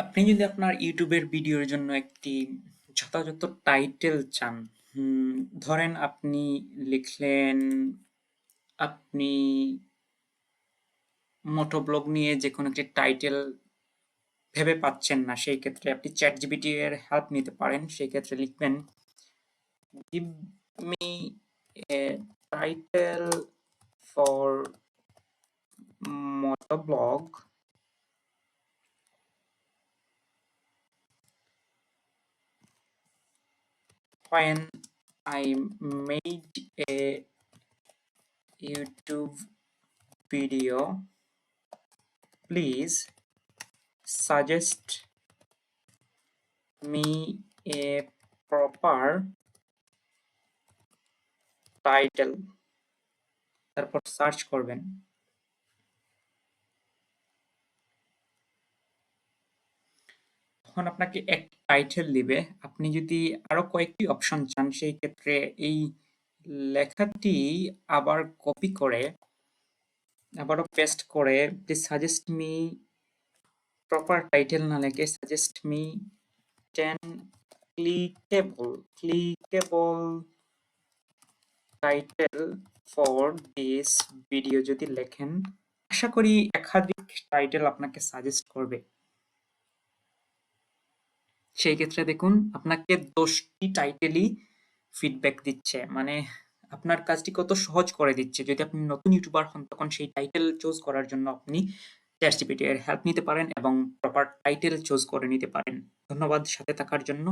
আপনি যদি আপনার ইউটিউবের ভিডিওর জন্য একটি যথাযথ টাইটেল চান, ধরেন আপনি লিখলেন আপনি মোটোব্লগ নিয়ে যে কোনো একটি টাইটেল ভেবে পাচ্ছেন না, সেই ক্ষেত্রে আপনি ChatGPT এর হেল্প নিতে পারেন। সেই ক্ষেত্রে লিখবেন give me a title for motoblog when I made a YouTube video. Please suggest me a proper title. তারপর সার্চ করবেন। তখন আপনাকে একটি টাইটেল দিবে। আপনি যদি আরো কয়েকটি অপশন চান, সেই ক্ষেত্রে এই লেখাটি আবার কপি করে আবারও পেস্ট করে সাজেস্ট মি প্রপার টাইটেল না লিখে suggest me 10 clickable title for this video যদি লেখেন, আশা করি একাধিক টাইটেল আপনাকে সাজেস্ট করবে। সেই ক্ষেত্রে দেখুন আপনাকে 10টি টাইটেলই ফিডব্যাক দিচ্ছে, মানে আপনার কাজটি কত সহজ করে দিচ্ছে। যদি আপনি নতুন ইউটিউবার হন, তখন সেই টাইটেল চুজ করার জন্য আপনি ChatGPT এর হেল্প নিতে পারেন এবং প্রপার টাইটেল চুজ করে নিতে পারেন। ধন্যবাদ সাথে থাকার জন্য।